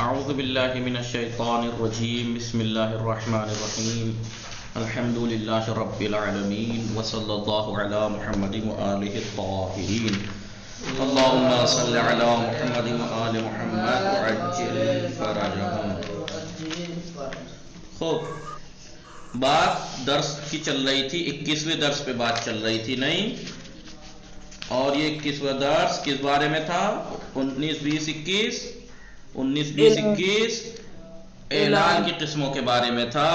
اعوذ باللہ من الشیطان الرجیم بسم اللہ الرحمن الرحیم الحمد للہ رب العالمین وصلی اللہ علی محمد وآلہ الطاہرین اللہم صل علی محمد وآل محمد وعجل فرجہم۔ خوب، بات درس کی چل رہی تھی، 21ویں درس پہ بات چل رہی تھی نہیں؟ اور یہ 21واں درس کس بارے میں تھا؟ 19-20-21 اعلان کی قسموں کے بارے میں تھا،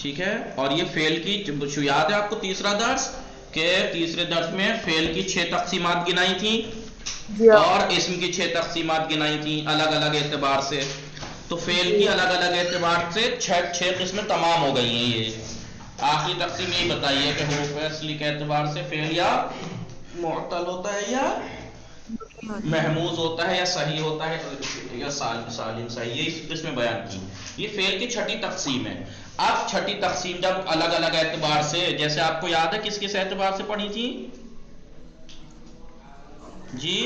ٹھیک ہے؟ اور یہ فعل کی یاد ہے آپ کو تیسرا درس کہ تیسرے درس میں فعل کی 6 تقسیمات گنائی تھیں اور اسم کی 6 تقسیمات گنائی تھیں الگ الگ اعتبار سے۔ تو فعل کی الگ الگ اعتبار سے 6 قسمیں تمام ہو گئی ہیں۔ یہ آخری تقسیم یہی بتائیے کہ حروف اصلی کے اعتبار سے فعل یا معطل ہوتا ہے یا محموز ہوتا ہے یا صحیح ہوتا ہے یا سالم صحیح، یہ اس قسم بیان کی۔ یہ فعل کی 6ٹھی تقسیم ہے۔ اب 6ٹھی تقسیم جب الگ الگ اعتبار سے، جیسے آپ کو یاد ہے کس کس اعتبار سے پڑھی تھی جی؟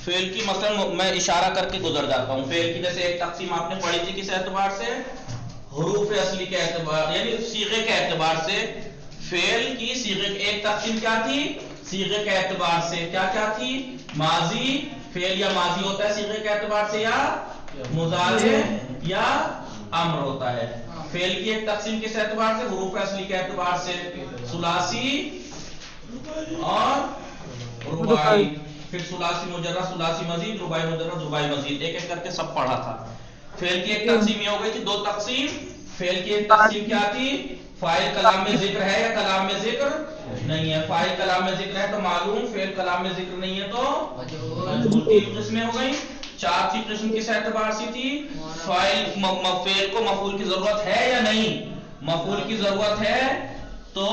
فعل کی مثلا میں اشارہ کر کے گزر جاتا ہوں۔ فعل کی جیسے ایک تقسیم آپ نے پڑھی تھی کس اعتبار سے؟ حروف اصلی کے اعتبار یعنی صیغے کے اعتبار سے۔ فعل کی صیغے ایک تقسیم کیا تھی؟ صیغے کے اعتبار سے کیا تھی؟ ماضی، فعل یا ماضی ہوتا ہے صیغے کے اعتبار سے، یا مضارع یا امر ہوتا ہے۔ فعل کی ایک تقسیم کس اعتبار سے؟ حروف اصلی کے اعتبار سے، ثلاثی اور رباعی، پھر ثلاثی مجرد، ثلاثی مزید، رباعی مجرد، رباعی مزید، ایک ایک کر کے سب پڑھا تھا۔ فعل کی ایک تقسیم یہ ہو گئی تھی، 2 تقسیم۔ فعل کی ایک تقسیم کیا تھی؟ فاعل کلام میں ذکر ہے یا کلام میں ذکر نہیں ہے۔ فاعل کلام میں ذکر ہے تو معلوم، فعل کلام میں ذکر نہیں ہے تو مجہول۔ 3 قسمیں ہو گئیں۔ 4تھی قسم کس اعتبار سے تھی؟ فاعل کو مفعول کی ضرورت ہے یا نہیں؟ مفعول کی ضرورت ہے تو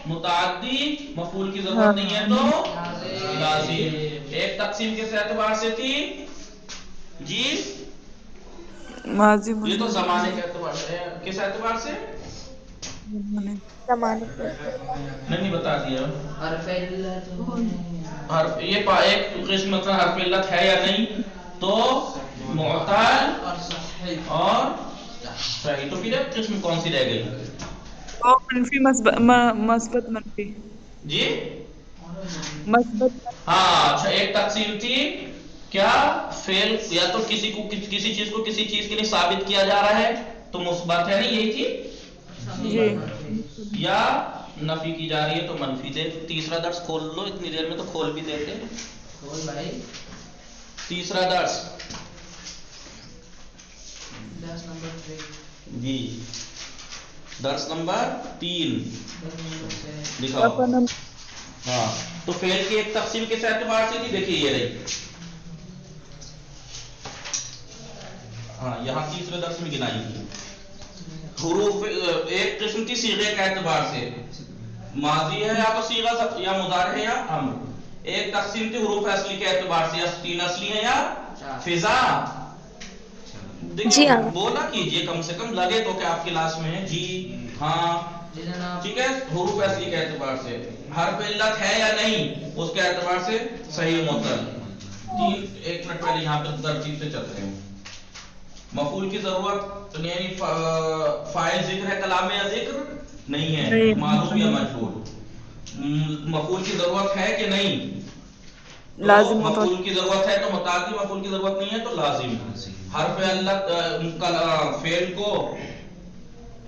متعدی، مفعول کی ضرورت نہیں ہے تو لازم۔ ایک تقسیم کس اعتبار سے تھی جی؟ ماضی یہ تو زمانے کے اعتبار سے ہے۔ کس اعتبار سے؟ زمانے کے نہیں بتا دیا۔ حرف یہ ایک قسم مثلا حرف علت ہے یا نہیں تو معتل اور صحیح۔ تو پھر ایک قسم کون سی رہ گئی منفی مثبت منفی جی؟ مثبت۔ ہاں اچھا، ایک تقسیم تھی کیا؟ فعل یا تو کسی چیز کو کسی چیز کے لیے ثابت کیا جا رہا ہے تو مثبت ہے، نہیں یہی تھی؟ جی۔ یا نفی کی جا رہی ہے تو منفی دے۔ تیسرا درس کھول لو، اتنی دیر میں تو کھول بھی دیتے۔ تیسرا درس جی، درس نمبر 3 دکھاؤ۔ ہاں تو فعل کی ایک تقسیم کس اعتبار سے تھی؟ دیکھیے یہ رہی، ہاں یہاں تیسرے درس میں گنائی تھی۔ حروف ایک قسم تھی صیغے کے اعتبار سے، ماضی ہے یا تو صیغہ یا مضارع ہے یا امر۔ ایک تقسیم تھی حروف اصلی کے اعتبار سے، یا 3 اصلی ہیں یا فضا۔ جی دیکھیے ہاں بولا کیجئے، کم سے کم لگے تو کہ آپ کلاس میں ہیں جی ہاں، ٹھیک ہے؟ حروف اصلی کے اعتبار سے، حرف علت ہے یا نہیں اس کے اعتبار سے صحیح معطل۔ 1 منٹ پہلے یہاں پہ ترتیب سے چل رہے ہیں۔ مفعول کی ضرورت یعنی فاعل ذکر ہے کلام میں یا ذکر نہیں ہے، معلوم یا مجہول۔ مفعول کی ضرورت ہے کہ نہیں؟ تو مفعول کی ضرورت ہے تو متعدی، مفعول کی ضرورت نہیں ہے تو لازم۔ حرف علت فعل کو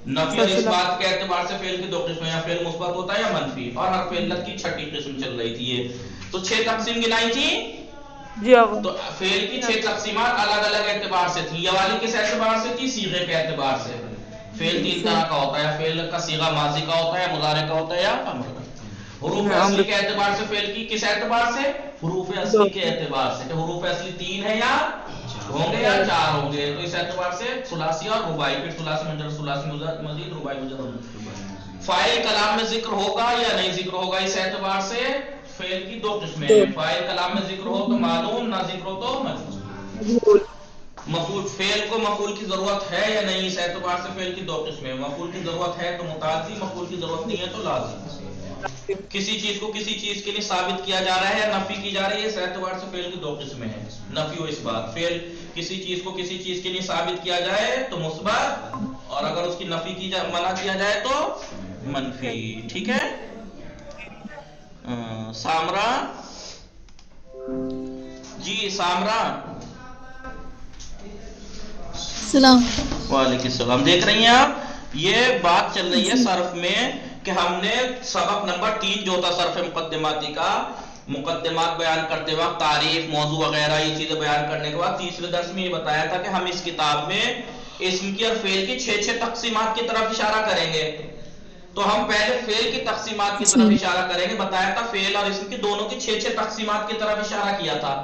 نفی اور اس بات کے اعتبار سے فعل کی 2 قسمیں، یا فعل مثبت ہوتا ہے یا منفی، اور حرف علت کی 6ٹھی قسم چل رہی تھی۔ یہ تو 6 تقسیم گنائی تھی۔ تو فعل کی 6 تقسیمات الگ الگ اعتبار سے تھی۔ یہ والی کس اعتبار سے تھی؟ صیغے کے اعتبار سے۔ فعل 3 طرح کا ہوتا ہے، فعل کا صیغہ ماضی کا ہوتا ہے، مضارع کا ہوتا ہے یا امر کا۔ حروف اصلی کے اعتبار سے فعل کی کس اعتبار سے؟ حروف اصلی کے اعتبار سے، کہ حروف اصلی 3 ہے یا ہوں گے یا 4 ہوں گے، تو اس اعتبار سے ثلاثی اور رباعی، پھر ثلاثی مجرد، ثلاثی مزید، رباعی مجرد۔ فاعل کلام میں ذکر ہوگا یا نہیں ذکر ہوگا، اس اعتبار سے فعل کی 2 قسمیں ہیں۔ فاعل کلام میں ذکر ہو تو معلوم، نہ ذکر ہو تو مجہول۔ مفعول فعل کو مفعول کی ضرورت ہے یا نہیں، اس اعتبار سے فعل کی 2 قسمیں ہیں۔ مفعول کی ضرورت ہے تو متعدی، مفعول کی ضرورت نہیں ہے تو لازم۔ किसी चीज को किसी चीज के लिए साबित किया जा रहा है या नफी की जा रही है, इस एतबार से फेल की दो किस्में हैं, नफी व इस्बात। फेल किसी चीज को किसी चीज के लिए साबित किया जाए तो मुस्बत, और अगर उसकी नफी की जाए, मना किया जाए तो मनफी। ठीक है। सामरा जी, सामरा सलाम। वालेकुम सलाम। देख रही हैं आप, ये बात चल रही है सर्फ में कि हमने सबक नंबर 3 जो था सर्फ मुकद्दमाती का, मुकद्दमात बयान करते वक्त तारीफ, मौजू वगैरह ये चीजें बयान करने के बाद तीसरे दर्स में ये बताया था कि हम इस किताब में इस्म की और फेल की 6 तकसीमात की तरफ इशारा करेंगे। तो हम पहले फेल की तकसीमात की तरफ इशारा करेंगे। बताया था फेल और इस्म की दोनों की 6 तकसीमात की तरफ इशारा किया था।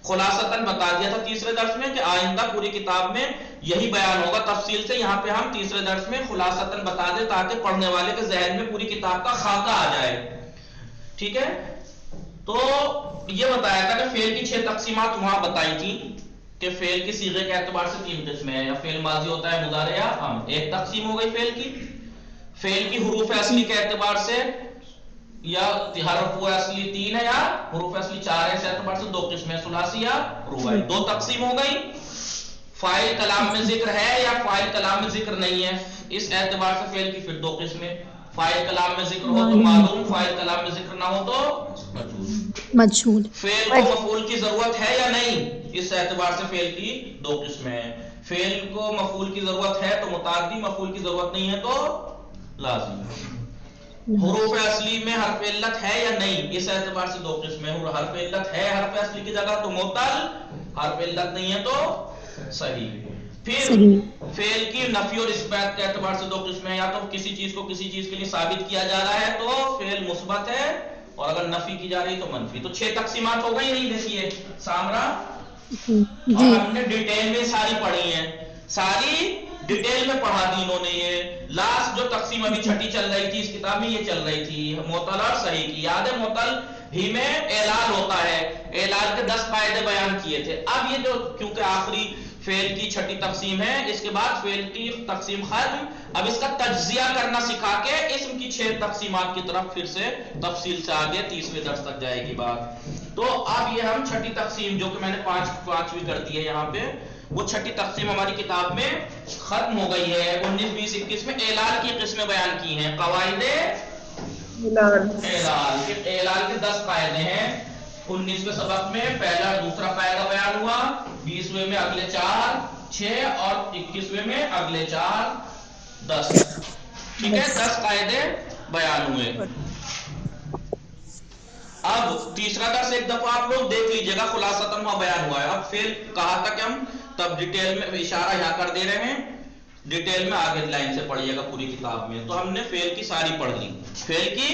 खुलासतन बता दिया था तीसरे दर्स में कि आइंदा पूरी किताब में यही बयान होगा तफसील से। यहाँ पे हम तीसरे दर्स में खुलासतन बता दें ताकि पढ़ने वाले के जहन में पूरी किताब का खाका आ जाए। ठीक है। तो ये बताया था कि फेल की 6 तकसीमात वहां बताई थी कि फेल की सीगे के एतबार से 3 किस्में हैं, या फेल माजी होता है, मुजारे या अम। एक तकसीम हो गई फेल की। फेल की हुरूफ असली के एतबार से या हरफ असली 3 है या हुरूफ असली 4 है, इस एतबार से 2 किस्में, सुलासी या रुबाई। 2 तकसीम हो गई। फाइल कलाम में जिक्र है या फाइल कलाम में जिक्र नहीं है, इस एतबार से फेल की फिर 2 किस्में। फाइल कलाम में जिक्र हो तो मालूम, फाइल कलाम में जिक्र ना हो तो मजहूल। फेल को मफूल की जरूरत है या नहीं, इस एतबार से फेल की 2 किस्में हैं। फेल को मफूल की जरूरत है तो मुताद्दी, मफूल की जरूरत नहीं है तो लाज़िम। हुरूफ असली में हर्फ इल्लत है या नहीं, इस एतबार से 2 किस्में। हर्फ इल्लत है हर्फ असली की जगह तो मुअत्तल, हर्फ इल्लत नहीं है तो सही। फिर फेल की नफी और इस्बात के एतबार से 2 किस्में, या तो किसी चीज को किसी चीज के लिए साबित किया जा रहा है तो फेल मुस्बत है, और अगर नफी की जा रही है तो मनफी। तो 6 तकसीमात हो गई। नहीं देखिए सामरा, और हमने डिटेल में सारी पढ़ी है, सारी डिटेल में पढ़ा दी इन्होंने। ये लास्ट जो तकसीम अभी 6ठी चल रही थी इस किताब में, ये चल रही थी मुअत्तल और सही की। याद है मुअत्तल ही में एलाल होता है, एलाल के 10 कायदे बयान किए थे। अब ये जो क्योंकि आखिरी फेल की 6ठी तकसीम है, इसके बाद फेल की तकसीम खत्म, अब इसका तज्जिया करना सिखा के इस्म की 6 तकसीमात की तरफ फिर से तफसील से आगे तीसरे दर्स तक जाएगी बात। तो अब ये हम 6ठी तकसीम जो कि मैंने 5वीं कर दी है यहाँ पे, वो 6ठी तकसीम हमारी किताब में खत्म हो गई है। 19, 20, 21 में एलाल की किस्में बयान की हैं। कवाइदे एलाल के 10 कायदे हैं। 19वें सबक में पहला और दूसरा कायदा बयान हुआ, 20वें में अगले 4, 6 और 21वें में अगले 4, 10। ठीक है, 10 कायदे बयान हुए। अब तीसरा दर्स एक दफा आप लोग देख लीजिएगा, खुलासतन वहां बयान हुआ है। अब फेल कहा था कि हम तब डिटेल में इशारा यहाँ कर दे रहे हैं, डिटेल में आगे लाइन से पढ़िएगा पूरी किताब में। तो हमने फेल की सारी पढ़ ली, फेल की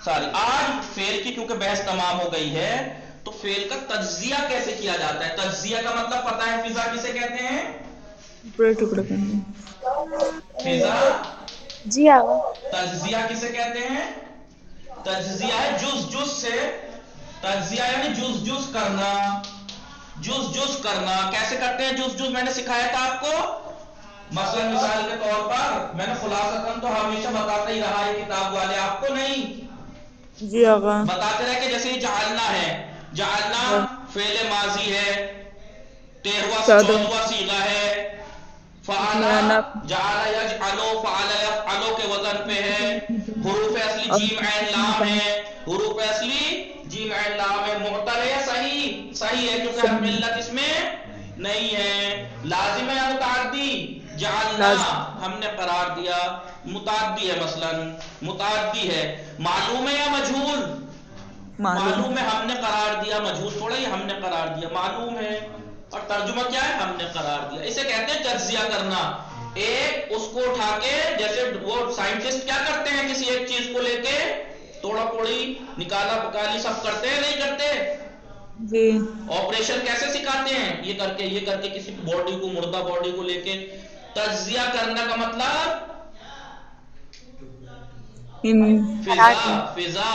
सारी। आज फेल की क्योंकि बहस तमाम हो गई है, तो फेल का तज्जिया कैसे किया जाता है। तज्जिया का मतलब पता है फिजा किसे कहते हैं? टुकड़े टुकड़े करना। फिजा जी आगा। तज्जिया किसे कहते हैं? तज्जिया है जुज जुज से, तज्जिया यानी जुज जुज करना, जुज जुज करना। कैसे करते हैं जुज जुज? मैंने सिखाया था आपको। मसलन मिसाल के तौर पर मैंने खुलासतन तो हमेशा बताता ही रहा है किताब वाले, आपको नहीं जी आगा बताते रहे कि जैसे जालना है, जालना फेले माजी है, 13वां 14वां सीगा है। फ़अला जअला यजअलु, फ़अला यफ़अलु के वजन पे है। हुरूफ असली जीम ऐन लाम है, हुरूफ असली जीम ऐन लाम है। मुअत्तल है या सही? सही है क्योंकि हर्फ इल्लत इसमें नहीं है। लाजिम है या मुतअद्दी? जअलना हमने करार दिया, मुतअद्दी है, मसलन मुतअद्दी है। मालूम है या मजहूल? मालूम है, हमने करार दिया। मजहूल थोड़ा ही, हमने करार दिया। मालूम है और तर्जुमा क्या है? हमने करार दिया। इसे कहते हैं तज्जिया करना। एक उसको उठा के, जैसे वो साइंटिस्ट क्या करते हैं, किसी एक चीज को लेके तोड़ा फोड़ी, निकाला पकाली सब करते हैं, नहीं करते? जी। ऑपरेशन कैसे सिखाते हैं? ये करके किसी बॉडी को, मुर्दा बॉडी को लेके। तज्जिया करने का मतलब फिजा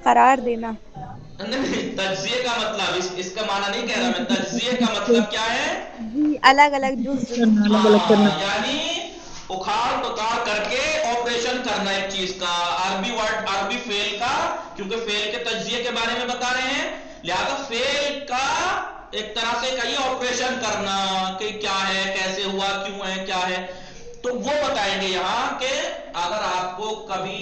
करार देना। नहीं, तज्जिए का मतलब इसका माना नहीं कह रहा मैं। तज्जिए का मतलब क्या है? जी, अलग अलग जुज यानी उखाड़ पुकार करके ऑपरेशन करना एक चीज का, अरबी वर्ड, अरबी फेल का, क्योंकि फेल के तज्जिए के बारे में बता रहे हैं, लिहाजा फेल का एक तरह से कहीं ऑपरेशन करना कि क्या है, कैसे हुआ, क्यों है, क्या है, तो वो बताएंगे यहां कि अगर आपको कभी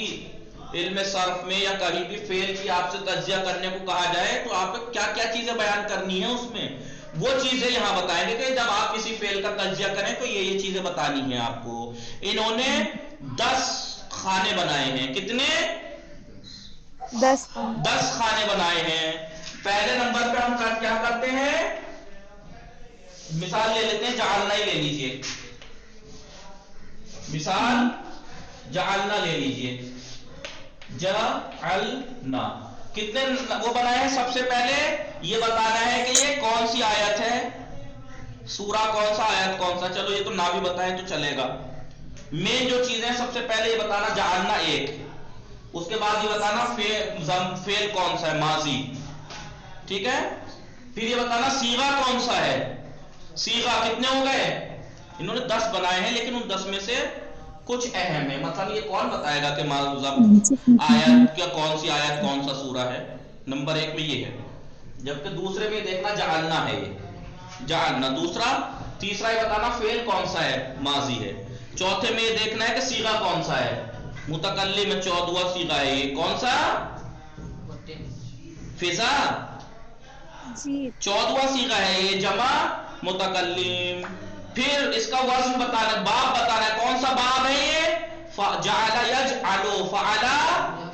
इल्म सर्फ में या कहीं भी फेल की आपसे तज्जिया करने को कहा जाए तो आपको क्या क्या चीजें बयान करनी है उसमें, वो चीजें यहां बताएंगे कि जब आप किसी फेल का तज्जिया करें तो ये चीजें बतानी है आपको। इन्होंने 10 खाने बनाए हैं, कितने? 10 खाने बनाए हैं। पहले नंबर पे हम क्या करते हैं, मिसाल ले लेते हैं, जालना ही ले लीजिए, मिसाल जालना ले लीजिए, जालना कितने वो बनाए हैं? सबसे पहले ये बताना है कि ये कौन सी आयत है, सूरा कौन सा, आयत कौन सा, चलो ये तो ना भी बताएं तो चलेगा। मेन जो चीजें सबसे पहले ये बताना जालना एक, उसके बाद ये बताना फेल कौन सा है, माजी, ठीक है, फिर ये बताना सीगा कौन सा है, सीगा कितने हो गए? इन्होंने 10 बनाए हैं, लेकिन उन 10 में से कुछ अहम है, मतलब ये कौन बताएगा कि आयत क्या, कौन सी आयत कौन सा सूरा है? नंबर 1 में ये है, जबकि दूसरे में देखना जालना है, ये जालना दूसरा, तीसरा ये बताना फेल कौन सा है, माजी है, चौथे में ये देखना है कि सीगा कौन सा है, मुतकल्लिम में 14वां सीगा है, ये कौन सा? फिजा जी 14वां सीगा है, ये जमा मुतकल्लिम। फिर इसका वज़न बताना, बाब बताना है, कौन सा बाब है ये? जअला यजअलु, फअला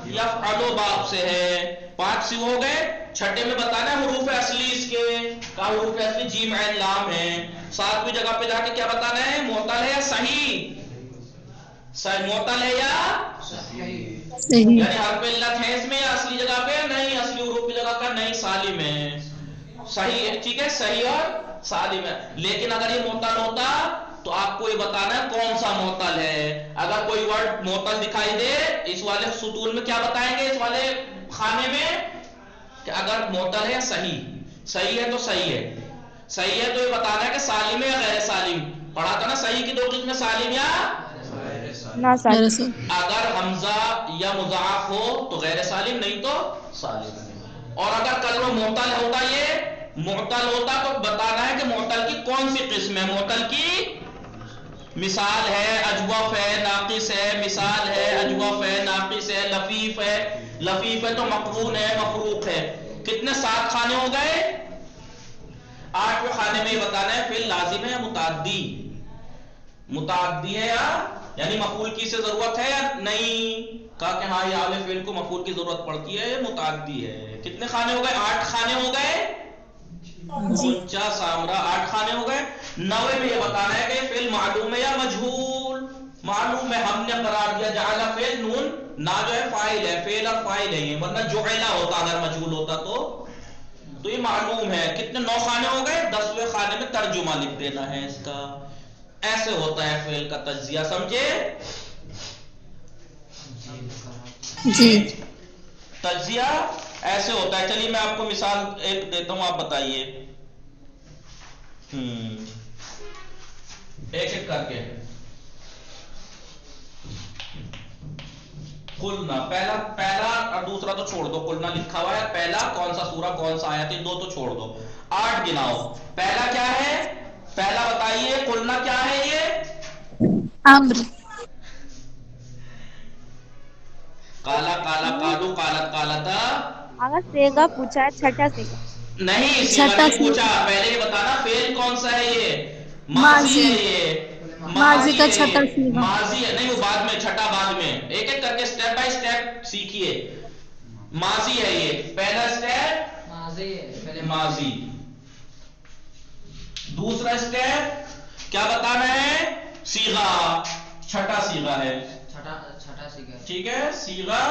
यफअलु बाब से है। 5 से हो गए। छठे में बताना है हुरूफ असली इसके, का हुरूफ असली जीम ऐन लाम है। 7वीं जगह पे जाके क्या बताना है, मोतल है या सही, मोतल है या सही, यानी हर्फ इल्लत है इसमें या असली जगह पे? नहीं, असली हुरूफ की जगह का नहीं, सालिम है, सही है, ठीक है, सही और सालिम है। लेकिन अगर ये मोतल होता तो आपको ये बताना है कौन सा मोतल है। अगर कोई वर्ड मोतल दिखाई दे, इस वाले सुतून में क्या बताएंगे, इस वाले खाने में, कि अगर मोतल है सही, सही है तो सही है, सही है तो ये बताना है कि सालिम है या गैर सालिम। पढ़ा था ना, सही की 2 किस्में, सालिम या ना सालिम। अगर हमजा या मुज़ाफ हो तो गैर सालिम, नहीं तो सालिम। और अगर कलमा मोतल होता, ये मोतल होता तो बताना है कि मोतल की कौन सी किस्म है। मोतल की मिसाल है, अजवफ है, नाकिस है, मिसाल है, अजवफ है, नाकिस है, लफीफ है, लफीफ है तो मकरून है, मफरूक है। कितने? 7 खाने हो गए। 8वें खाने में ये बताना है फिर लाजिम है या मुताद्दी, मुताद्दी है या यानी मफूल की से जरूरत है या नहीं, कहा कि हाँ ये आले फिल को मफूल की जरूरत पड़ती है, ये मुताद्दी है। कितने खाने हो गए? 8 खाने हो गए। ऊंचा सामरा 8 खाने हो गए। 9वें में ये बताना है कि फिल मालूम है या मजहूल। मालूम है हमने करार दिया, जाला फेल, नून ना जो है फाइल है, फेल और फाइल है ये, वरना जुइला होता अगर मजहूल होता तो ये मालूम है। कितने? 9 खाने हो गए। 10वें खाने में तर्जुमा लिख देना है इसका। ऐसे होता है फेल का तज्जिया, समझे जी? तज्जिया ऐसे होता है। चलिए मैं आपको मिसाल एक देता हूं, आप बताइए एक एक करके। कुलना, पहला और दूसरा तो छोड़ दो, कुलना लिखा हुआ है। पहला कौन सा सूरा कौन सा आयत, 2 तो छोड़ दो, 8 गिनाओ। पहला क्या है, पहला बताइए। कुलना क्या है ये? अम्र। काला काला कालू, कालत कालता। अगर सेगा पूछा है, छठा सेगा नहीं, छठा नहीं पूछा। पहले ये बताना फेल कौन सा है ये? माजी है ये, माजी का है छठा ये। सीगा। माजी है, नहीं वो बाद में, छठा बाद में। एक एक करके स्टेप बाय स्टेप सीखिए। माजी है ये, पहला स्टेप माजी है, पहले माजी। दूसरा स्टेप क्या बताना है? सीगा, छठा सीगा है, छठा सीगा, ठीक है, सीगा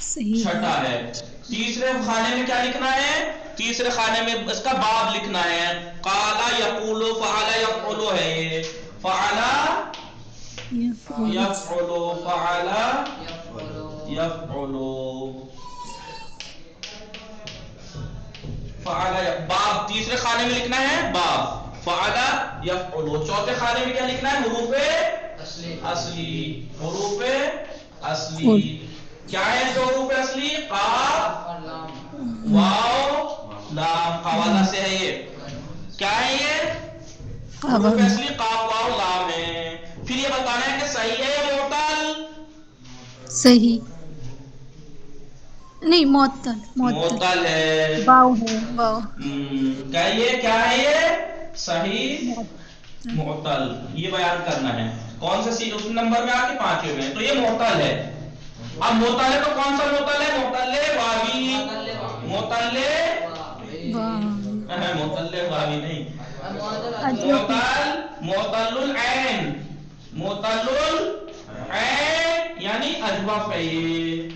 सही छठा है। तीसरे खाने में क्या लिखना है? तीसरे खाने में इसका बाब लिखना है। काला यकूलु, फ़अला यफ़अलु है ये, फ़अला यफ़अलु, फ़अला यफ़अलु, फ़अला बाब तीसरे खाने में लिखना है, बाब फ़अला यफ़अलु। चौथे खाने में क्या लिखना है? हुरूफ़े असली, हुरूफ असली क्या है? जो हुरूफ असली काफ वाव लाम का वाला से है। ये क्या है? ये हुरूफ असली काफ वाव लाम है। फिर ये बताना है कि सही है या मुअत्तल? सही नहीं, मुअत्तल मुअत्तल है। वाव है, वाव क्या है ये? सही मुअत्तल, ये बयान करना है। कौन से उस नंबर में आके 5वें में, तो ये मुअत्तल है। अब मुअत्तल है तो कौन सा मुअत्तल है? मुअत्तल वावी, मुअत्तल वावी नहीं, मुअत्तलुल ऐन, मुअत्तलुल ऐन यानी अजवफ है ये,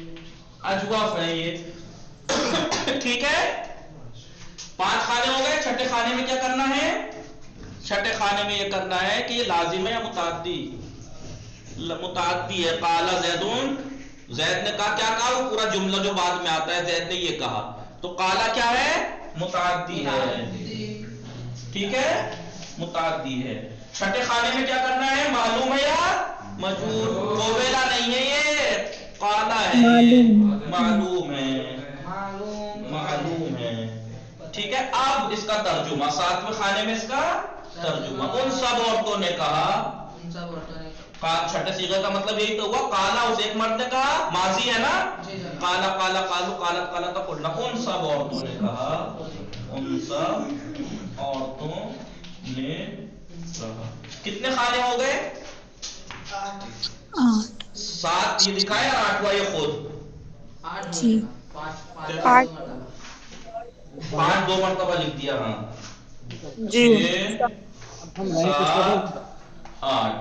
अजवफ है ये। ठीक है, 5 खाने हो गए। छठे खाने में क्या करना है? छठे खाने में ये करना है कि ये लाजिम है या मुताद्दी? मुताद्दी है। काला जैदुन, जैद ने कहा, क्या कहा? वो पूरा जुमला जो बाद में आता है, जैद ने ये कहा, तो काला क्या है? मुताद्दी है। ठीक है, मुताद्दी है। छठे खाने में क्या करना है? मालूम है या मजहूल? कोवेला नहीं है ये, काला है, मालूम है, मालूम है। ठीक है, अब इसका तर्जुमा, 7वें खाने में इसका तर्जुमा। उन सब औरतों ने कहा, छठे सीगे का मतलब यही तो हुआ, काला उस एक मर्द ने कहा, माजी है ना, काला काला कालू काला काला का पुलना। उन सब औरतों ने कहा, उन सब औरतों ने कहा। कितने खाने हो गए? 7 ये दिखाया, 8वां ये खुद जी 8 5 2 मरतबा लिख दिया। हाँ जी 6 7 8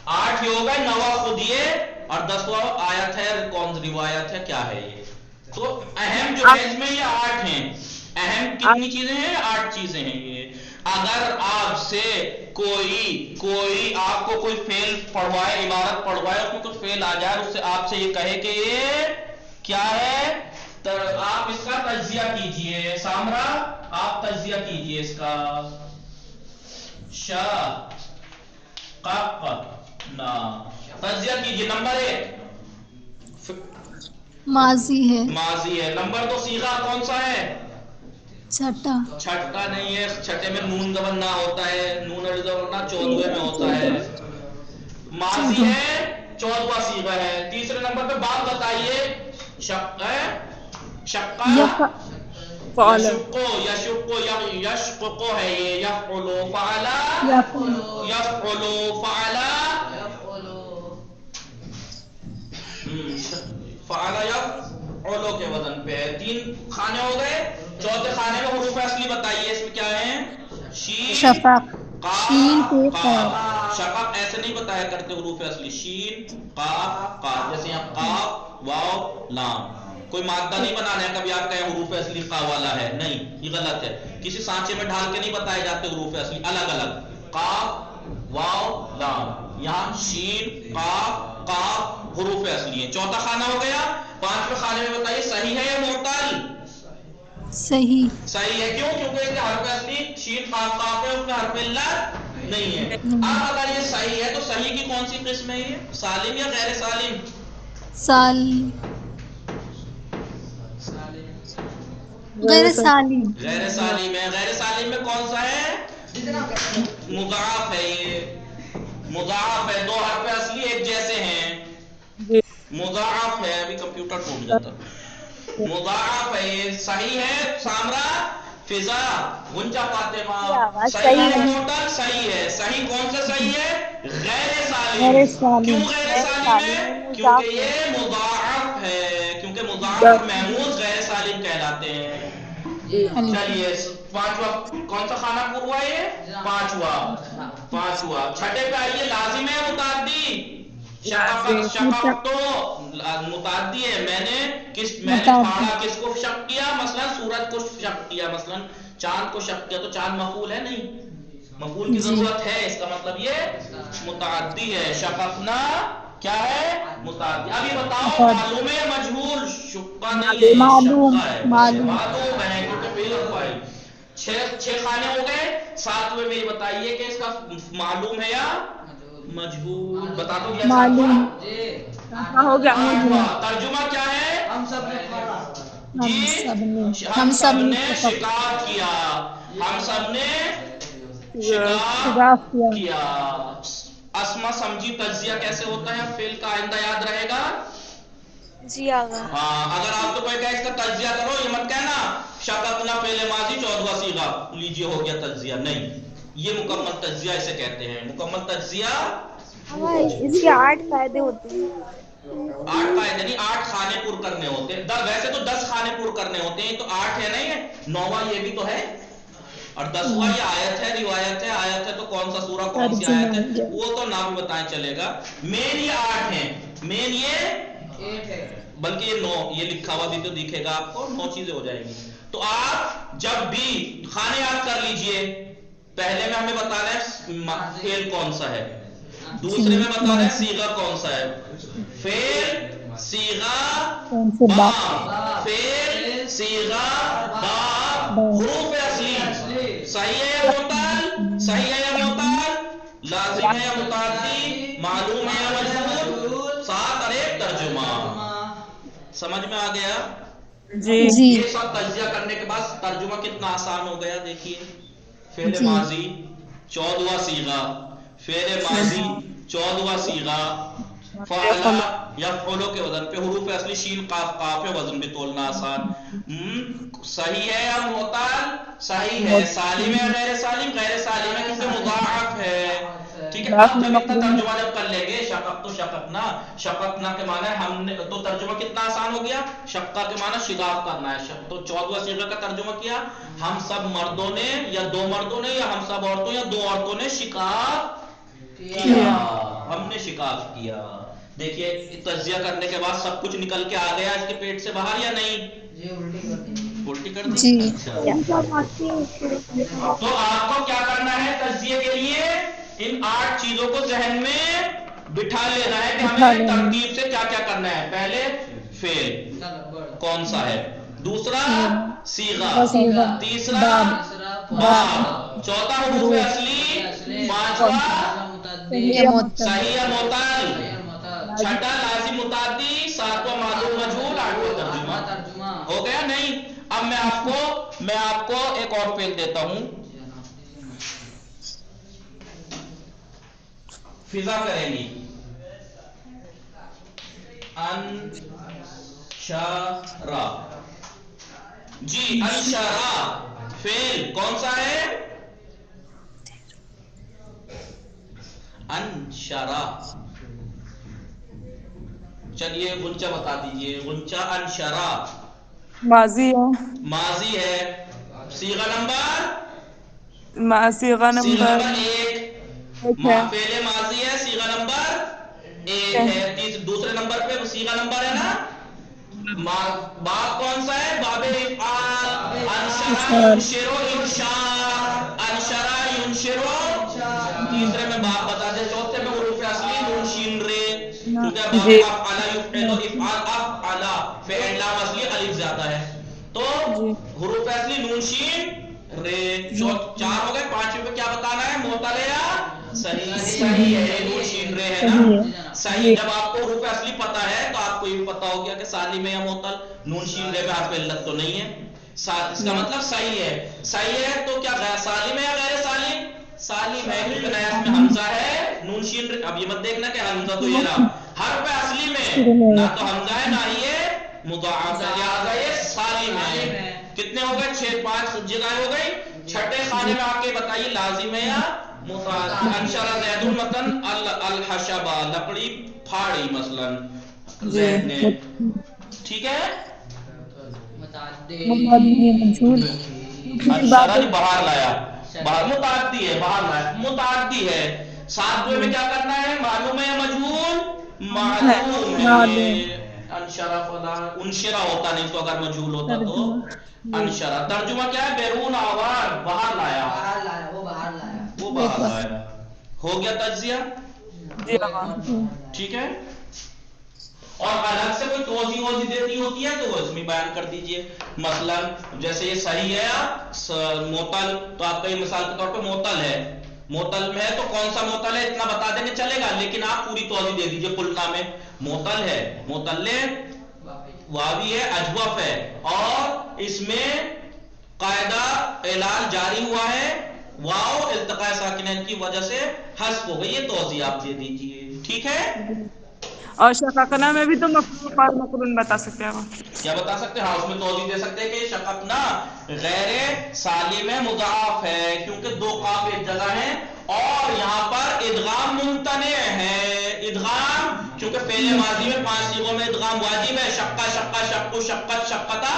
8 ये होगा। 9वां खुद ये, और 10वां आयत है, कौन सी रिवायत है, क्या है ये? तो अहम जो है इसमें ये 8 हैं। अहम कितनी चीजें हैं? 8 चीजें हैं ये। अगर आपसे कोई आपको कोई फेल पढ़वाए, इबारत पढ़वाए, उसमें कुछ फेल आ जाए, उससे आपसे ये कहे कि ये क्या है, तो आप इसका तज्जिया कीजिए। सामरा, आप तज्जिया कीजिए इसका। ना तज्जिया कीजिए। नंबर 1 माजी है, माजी है। नंबर 2 सीगा कौन सा है? छठा छठा नहीं है, छठे में नून ज़बर ना होता है, नून अली ज़बर ना 14वें में होता है। माजी है, 14वां सीगा है। तीसरे नंबर पे बात बताइए, शक्का यशको है ये, यफउलु फअला, यफउलु फअला, फअला यफउलु के वजन पे है। 3 खाने हो गए। चौथे खाने में हुरूफ असली बताइए, इसमें क्या है? शीन, शफक, शीन पे काफ। शफक ऐसे नहीं बताया करते हुरूफ असली, शीन काफ काफ, जैसे यहाँ काफ वाव लाम। कोई मादा नहीं बनाना है, कभी आप कहें हुरूफ असली का वाला है, नहीं, ये गलत है। किसी सांचे में ढाल के नहीं बताए जाते हुरूफ असली, अलग अलग, काफ वाव लाम। यहाँ शीन काफ काफ हुरूफ असली है। चौथा खाना हो गया। 5वें खाने में बताइए, सही है या मुअत्तल? सही सही है। क्यों? क्योंकि इसके हर्फ असली शीन काफ काफ है, उसमें हर्फ इल्लत नहीं है। अब अगर ये सही है तो सही की कौन सी किस्म है ये? सालिम या गैर सालिम? गैर सालिम। गैर सालिम है। गैर सालिम में कौन सा है? मुज़ाअफ है ये, मुज़ाअफ है। 2 हर्फ असली एक जैसे हैं, मुज़ाअफ है। अभी कंप्यूटर टूट जाता। मुज़ाअफ है ये, सही है। सामरा, फिजा, गुंजा, फातिमा, सही है। टोटल सही है। सही कौन सा सही है? गैर सालिम। क्यों गैर सालिम है? क्योंकि ये मुज़ाअफ है, क्योंकि मुज़ाअफ महमूज गैर सालिम कहलाते हैं। चलिए, 5वां कौन सा खाना पूरा हुआ? ये 5वां। छठे पे आइए, लाजिम है मुताद्दी? शक़क़ तो मुताद्दी है। मैंने फाड़ा किसको शक किया? मसलन सूरज को शक किया, मसलन चांद को शक किया, तो चांद मफूल है नहीं, मफूल की जरूरत है, इसका मतलब ये मुताद्दी है। शक़क़ना क्या है? मुताद्दी। अब ये बताओ, मालूम है मजहूल? शुक्का नहीं है, मालूम है, क्योंकि फेल हुआ है। 6 खाने हो गए। 7वें में बताइए कि इसका मालूम है या मजहूल बता दो क्या मालूम हो गया तर्जुमा क्या है हम सब ने पढ़ा जी हम सब ने ने शिकार किया हम सब ने शिकार किया अस्मा समझी तज्जिया कैसे होता है फेल का आइंदा याद रहेगा जी आगा हाँ अगर आपको कोई कहे इसका तज्जिया करो ये मत कहना शक़क़ना फेल माजी 14वां सीगा लीजिए हो गया तज्जिया नहीं ये मुकम्मल तज्जिया इसे कहते हैं मुकम्मल तज्जिया इसके 8 फायदे होते हैं 8 फायदे नहीं 8 खाने पुर करने होते हैं वैसे तो 10 खाने पुर करने होते हैं तो 8 है नहीं है 9वां ये भी तो है और 10वां ये आयत है रिवायत है तो कौन सा सूरा कौन सी आयत है वो तो ना भी बताएं चलेगा मेन ये 8 है मेन ये 8 है बल्कि ये 9 ये लिखा हुआ भी तो दिखेगा आपको 9 चीजें हो जाएंगी तो आप जब भी खाने याद कर लीजिए पहले में हमें बताना है फेल कौन सा है दूसरे में बताना है सीगा कौन सा है फेल सीगा फेल सीगा हुरूफ असली सही है या मुअत्तल लाजिम है या मुताअद्दी मालूम है या मजहूल साथ और एक तर्जुमा समझ में आ गया जी ये सब तज्जिया करने के बाद तर्जुमा कितना आसान हो गया देखिए फेल माजी 14वां सीगा फेल माजी 14वां सीगा फ़अला यफ़अलु के वजन पे हुरूफ असली शीन काफ काफ है वजन भी तोलना आसान सही है या मुअत्तल सही है सालिम है गैर सालिम है क्योंकि मुदाअफ है ठीक है अब जब इसका तर्जुमा जब कर लेंगे शक़क़ना के माने हमने तो तर्जुमा कितना आसान हो गया शक़्क़ा के माने शिगाफ करना है तो 14वां सीगा का तर्जुमा किया हम सब मर्दों ने या 2 मर्दों ने या हम सब औरतों या 2 औरतों ने शिकाफ किया हमने शिकाफ किया देखिए तज्जिया करने के बाद सब कुछ निकल के आ गया इसके पेट से बाहर या नहीं उल्टी कर दी अच्छा तो आपको क्या करना है तज्जिए के लिए इन 8 चीजों को जहन में बिठा लेना है कि हमें तरतीब से क्या क्या करना है पहले फेल कौन सा है दूसरा सीगा तीसरा बाब चौथा हुरूफ असली पांचवा सही या मुअत्तल छठा लाजिम मुताअद्दी सातवां मालूम मजहूल आठवां तर्जुमा हो गया नहीं अब मैं आपको एक और फेल देता हूं फिजा करेंगी अनशरा जी अनशरा फेल कौन सा है अनशरा चलिए गुंचा बता दीजिए गुंचा अनशरा माजी है सीगा नंबर एक फेले माजी है सीगा नंबर 1 है दूसरे नंबर पे सीगा नंबर है ना बाब कौन सा है बाबे इफ़आल अनशरा युनशिरु तीसरे में बाब बता दे चौथे में हुरूफ असली नून शीन रे क्योंकि अफ़अला युफ़अलु इफ़आल अफ़अला फ़िअल लाम असली अलिफ ज्यादा है तो हुरूफ असली नून शीन रे 4 हो गए 5वें पे क्या बताना है मुअत्तल या सही है नून शीन रे है ना सही जब आपको हुरूफ असली पता है तो आपको ये पता हो गया कि सालिम है या मुअत्तल नून शीन रे में आपको इल्लत तो नहीं है इसका मतलब सही है तो क्या सालिम है या गैर सालिम है क्योंकि नयास में हमजा है नून शीन रे अब ये मत देखना कि हमजा तो ये रहा हर्फ असली में ना तो हमजा है ना ही ये मुदाअफ है लिहाजा ये सालिम है कितने हो गए 6-5 जगह हो गई छठे खाने में आके बताइए लाजिम है या मुताअद्दी अनशरा ज़ैदुन मतन अल हशबा लकड़ी फाड़ी मसलन ज़ैद ने ठीक है अनशरा ने बाहर लाया बाहर मुताअद्दी है बाहर लाया मुताअद्दी है 7वें में क्या करना है मालूम है या मजहूल मालूम है अनशरा फला उनशरा होता नहीं तो अगर मजहूल होता तो अनशरा तर्जुमा क्या है बैरून आवाज बाहर लाया वो बाहर लाया हो गया तज्जिया ठीक है और अलग से कोई तोजी देती होती है तो वो इसमें बयान कर दीजिए मसलन जैसे ये सही है मुअत्तल तो आपका ये मिसाल के तौर पे मुअत्तल है मोतल में है तो कौन सा मोतल है इतना बता देने चलेगा, लेकिन आप पूरी तौज़ी दे दीजिए। कुलना में मोतल है, मोतल्ले वावी है, अजवफ है, और इसमें कायदा इलाल जारी हुआ है, वाव इल्तिक़ा साकिनैन की वजह से हस्फ हो गई। ये तौज़ी आप दे दीजिए, ठीक है। और शकाकना में भी तो मकरून और मकरून बता सकते हैं। क्या बता सकते हैं? हाँ, उसमें तौज़ी दे सकते हैं कि शककना गैर सालिम मुज़ाअफ है, क्योंकि दो काफ एक जगह है, और यहाँ पर इदगाम मुमतने है। इदगाम क्योंकि पहले माजी में 5 सीगों में इदगाम वाजिब है, शक्का शक्का शक्कु शक्कत शक्कता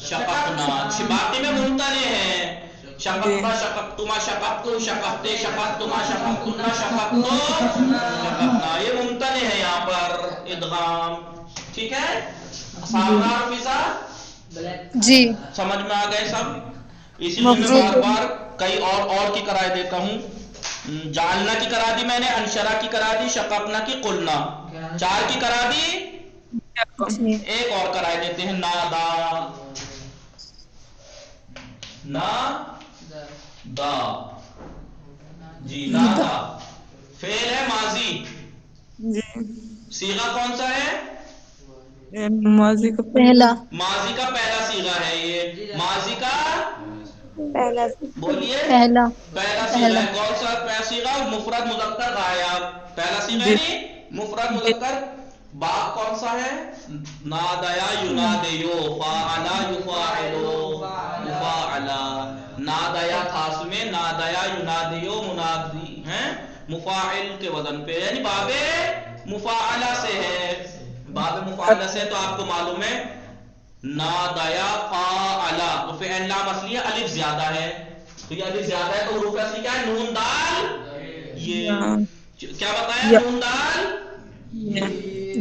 शककना, बाकी में मुमतने है। शककता शककतुमा शककतुम शककते शककतुमा शककतुन्ना शककतो शककना, ये मुमतने है यहाँ पर इदगाम, ठीक है। सामदार फिजा जी समझ में आ गए सब। इसीलिए मैं बार बार कई और की कराए देता हूँ। जालना की करा दी मैंने, अंशरा की करा दी, शककना की, कुलना 4 की करा दी। एक और कराए देते हैं, नादा, ना दा जी, नादा फेल है माजी। जी सीगा कौन सा है? माजी का पहला माजी का पहला सीगा है ये। माजी का पहला बोलिए, पहला पहला सीगा है। कौन सा पहला सीगा? मुफरद मुज़क्कर गायब, पहला सीगा है नहीं, मुफरद मुज़क्कर। बाप कौन सा है? नादया युनादियो, फाअला युफाइलो, मुफाअला। नादया था में, नादया युनादियो मुनादी है, मुफाइल के वजन पे, यानी बाबे मुफाअला से है। बाबे मुफाअला से तो आपको मालूम है नादया फाअला, तो फिर लाम असली है, अलिफ ज्यादा है, तो ये अलिफ ज्यादा है तो हुरूफ असली क्या है? नून दाल। ये क्या बताया? नून दाल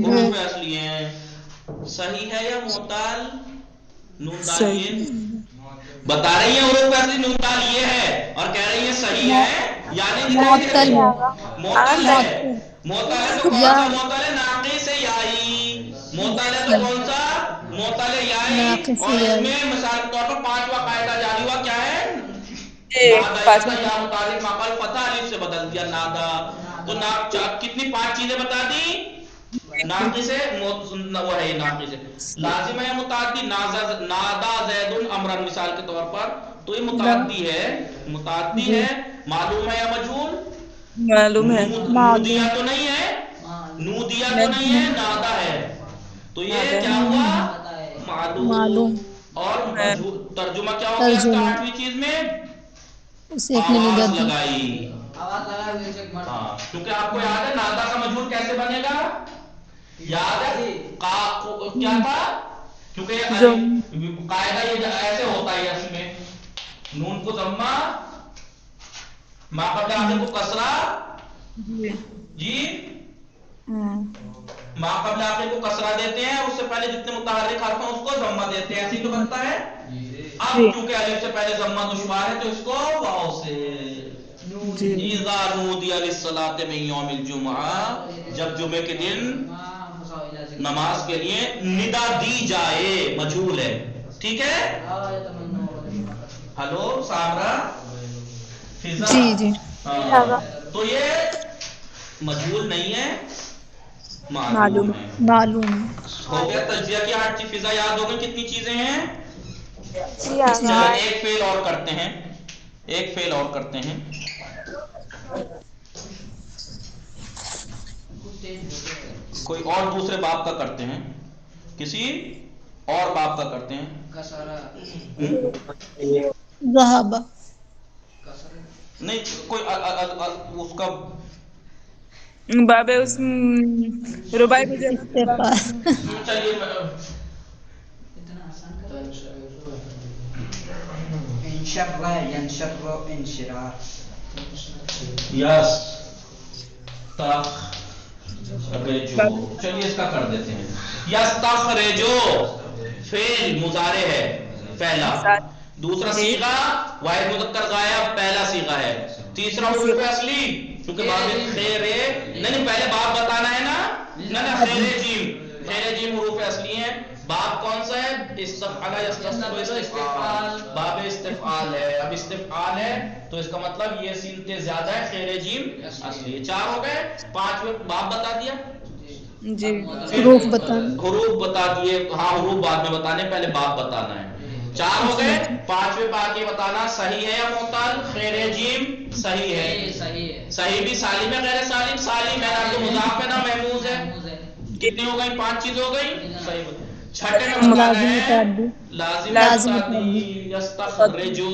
हुरूफ असली है। सही है या मुअत्तल? नून दाल ये बता रही है हुरूफ असली नून दाल ये है, और कह रही है सही है, यानी मुअत्तल मुअत्तल है। मुअत्तल है तो कौन सा मुअत्तल है? नाक़िस से याई। मुअत्तल है तो कौन सा? मुअत्तल है याई। और इसमें मिसाल के तौर पर 5वां कायदा जारी हुआ, क्या है? नादा या मुतारिफ माक़ल फतह अलिफ से बदल दिया, नादा। तो कितनी 5 चीजें बता दी? नाक़िस है, वो है नाक़िस है। लाजिम है मुताद्दी, नादा ज़ैदुन अमरन मिसाल के तौर पर, तो ये मुताद्दी है। मुताद्दी है, मालूम है या मजहूल? मालूम है। नूदिया तो नहीं है, नूदिया तो नहीं है, नादा है, तो ये क्या हुआ? मालूम। और मजहूल तर्जुमा क्या हो गया? 8वीं चीज में आवाज लगाई। हाँ, क्योंकि आपको याद है नादा का मजहूल कैसे बनेगा? याद है क्या था? क्योंकि कायदा ये ऐसे होता है, इसमें नून को जम्मा, माँ कबल आखिर को कसरा जी, माँ कबल आखिर को कसरा देते हैं, उससे पहले जितने मुतहर्रिक हर्फ हैं उसको जम्मा देते हैं, ऐसे तो बनता है। अब क्योंकि अलिफ से पहले जम्मा दुश्वार है तो इसको वाव से। इज़ा नूदिया लिस्सलाति मिन यौमिल जुमआ, जब जुमे के दिन नमाज के लिए निदा दी जाए, मजहूल है, ठीक है। हेलो सामरा फिजा जी हाँ, तो ये मजहूल नहीं है, मालूम है। मालूम हो गया तज्जिया की 8 चीज। फिजा याद हो गई कितनी चीजें हैं? जी चलो एक फेल और करते हैं, एक फेल और करते हैं। कोई और दूसरे बाप का करते हैं, किसी और बाप का करते हैं। ज़हाबा नहीं, कोई उसका बाबे उस रुबाई में चलिए यस चलिए इसका कर देते हैं। यस्तखरिजो फेल मुजारे है पहला, दूसरा सीगा वाहिद मुज़क्कर गायब पहला सीगा है, तीसरा हुरूफ असली क्योंकि बाब खैर नहीं पहले बाप बताना है ना, ना खैर जीम हुरूफ असली है, बाब कौन सा है? इस्तफ़अल इस्तिफ़आल, बाब इस्तिफ़आल है। अब इस्तिफ़आल है तो इसका मतलब ये सीन ते ज्यादा है, खैर जीम असली। 4 हो गए। 5वें बाब बता दिया जी। हरूफ बताना। हुरूफ बता दिए। हाँ, हुरूफ बाद में बताने, पहले बाब बताना है। 4 हो गए। 5वें बाब ये बताना सही है या मुअत्तल, खैर जीम सही है। सही भी सालिम है, गैर सालिम सालिम है ना, तो मुज़ाफ है ना महमूज है। कितनी हो गई? 5 चीज हो गई। सही। छठे में बताना लाजिम है मुतअद्दी। लाजिम लाजिम मुतअद्दी, मुतअद्दी। यस्तखरिजु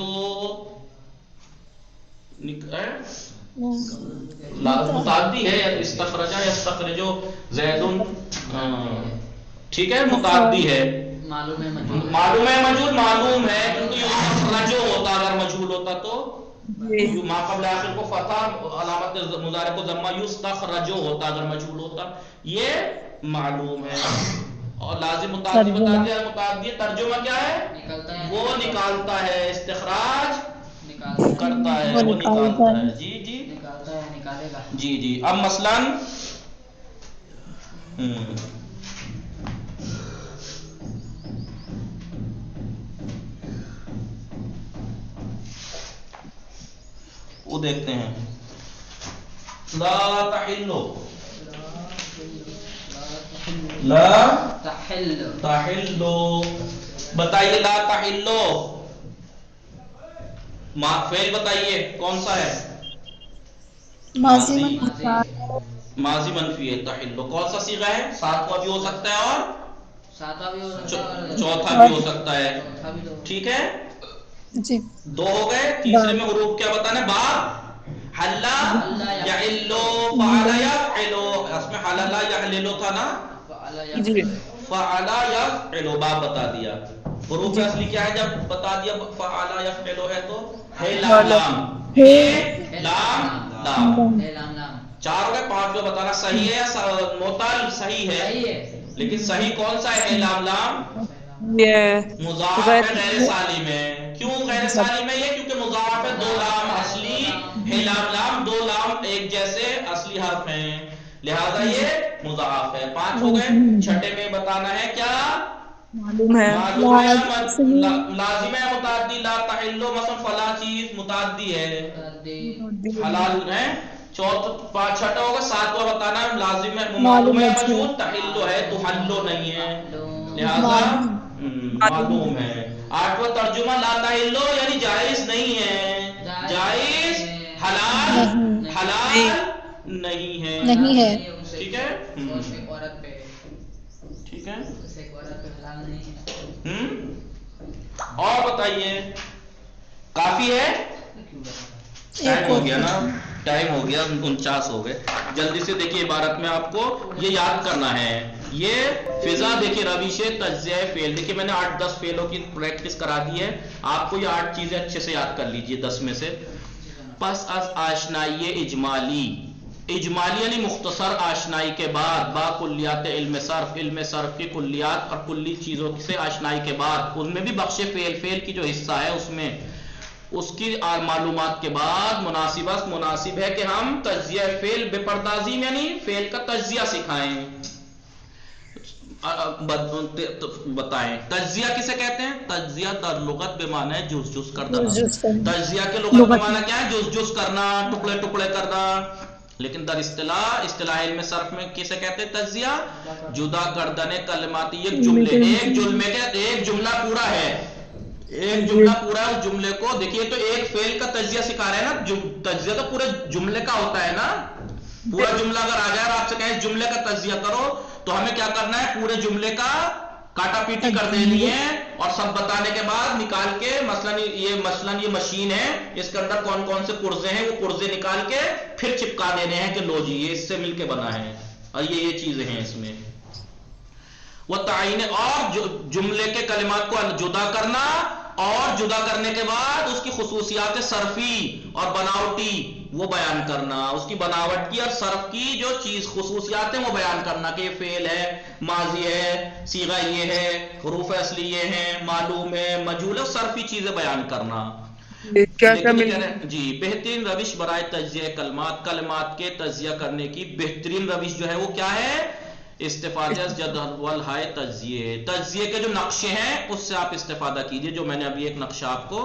मुतअद्दी है, इस्तखरजा यस्तखरिजु ज़ैदुन। ठीक है, मुतअद्दी है। मालूम है मजहूल मालूम है, क्योंकि यस्तखरजु होता अगर मजहूल होता तो जी। मा क़ब्ल आखिर को फतह, अलामत मुज़ारे को ज़म्मा, युस्तखरजु होता अगर मजहूल होता। ये मालूम है। और लाजिम मुतअद्दी बता तर्जुमा। दिया। मुतअद्दी तर्जुमा क्या है? वो निकालता है, इस्तिखराज करता है, वो वो निकालता निकालता है। है। जी जी निकालेगा। जी जी। अब मसलन वो देखते हैं। ला तहिल्लु, ला तहिल्लु, बताइए ला तहिल्लु फेल बताइए कौन सा है? माजी माजी मनफी है। तहिल्लु कौन सा सीगा है? 7वां भी हो सकता है और चौथा भी हो सकता है। ठीक है, जी। 2 हो गए। तीसरे में हुरूफ क्या बताना है? बाब हल्ला यहिल्लु, फअला यफइलु, इसमें हल्ला यहलिलु था ना, जी। फअला यफइलु बाब बता दिया। हुरूफ असली क्या है? जब बता दिया फअला यफइलु है तो है लाम लाम, है लाम लाम। 4 हो गए। 5 बताना सही है या मुअत्तल? सही है, लेकिन सही कौन सा है? लाम लाम ये मुज़ाफ है, गैर सालिम है। क्यों गैर सालिम है ये? क्योंकि मुज़ाफ है, 2 लाम असली है, लाम लाम 2 लाम एक जैसे असली हर्फ हैं, लिहाजा ये मुज़ाफ है। 5 हो गए। छठे में बताना है क्या? मालूम है। मालूम है लाजिम है मुतअद्दी। ला तहिल्लु मसलन फला चीज मुतअद्दी है, हलाल है। छठा होगा। 7वां बताना है लाजिम है मालूम है मजहूल, तहिल्लु है तो हल्लो नहीं है, लिहाजा मालूम है। 8वां तर्जुमा ला तहिल्लु यानी जायज नहीं है, जायज हलाल हलाल नहीं है। नहीं है। ठीक है, ठीक है। और बताइए, काफी है? टाइम हो गया ना, टाइम हो गया, 49 हो गए। जल्दी से देखिए, इबारत में आपको ये याद करना है। ये फिजा देखिए, रविश तज्ज़िया फेल। देखिए मैंने 8-10 फेलों की प्रैक्टिस करा दी है, आपको ये 8 चीजें अच्छे से याद कर लीजिए 10 में से। पस अज आशनाई इजमाली, इजमाली यानी मुख्तसर आशनाई के बाद, बा कुल्लियात इल्म सर्फ की कुल्लियात और कुल्ली चीज़ों से आशनाई के बाद, उनमें भी बख्शे फेल की जो हिस्सा है उसमें उसकी मालूमात के बाद मुनासिब है कि हम तज्जिया फेल बेपर्दाजी यानी फेल का तज्जिया सिखाएं, बताएं। तज्जिया किसे कहते हैं? तज्जिया दर लुगत बेमाना है जुस जुस कर देना। तज्जिया के लुगत बेमाना क्या है? जुस जुस करना, टुकड़े टुकड़े करना। लेकिन दर इस्तिलाह इल्म सर्फ में किसे कहते हैं? तज्जिया जुदा गर्दने कलमाती, एक जुमला पूरा है, एक जुमला पूरा है, उस जुमले को देखिए तो एक फेल का तज्जिया सिखा रहे हैं ना। तज्जिया तो पूरे जुमले का होता है ना, पूरा जुमला अगर आ जाए और आपसे कहें इस जुमले का तज्जिया करो तो हमें क्या करना है? पूरे जुमले का काटा पीटी कर देनी है और सब बताने के बाद निकाल के मसलन ये मशीन है, इसके अंदर कौन कौन से पुर्जे हैं वो पुर्जे निकाल के फिर चिपका देने हैं कि लो जी ये इससे मिलके बना है और ये चीजें हैं इसमें। वो ताइन और जुमले के कलिमात को जुदा करना और जुदा करने के बाद उसकी खुसूसियात सर्फी और बनावटी वो बयान करना, उसकी बनावट की और सर्फ की जो चीज खुसूसियात है वो बयान करना कि ये फेल है, माजी है, सीगा ये है, हुरूफ असली ये है, मालूम है, मजहूल है, सर्फी चीजें बयान करना। क्या क्या मिल जी बेहतरीन रविश बराए तज्जिया कलमात, कलमात के तज्जिया करने की बेहतरीन रविश जो है वो क्या है? استفادہ جدول ہائے تجزیے کے جو نقشے ہیں اس سے آپ استفادہ کیجئے، جو میں نے ابھی ایک نقشہ آپ کو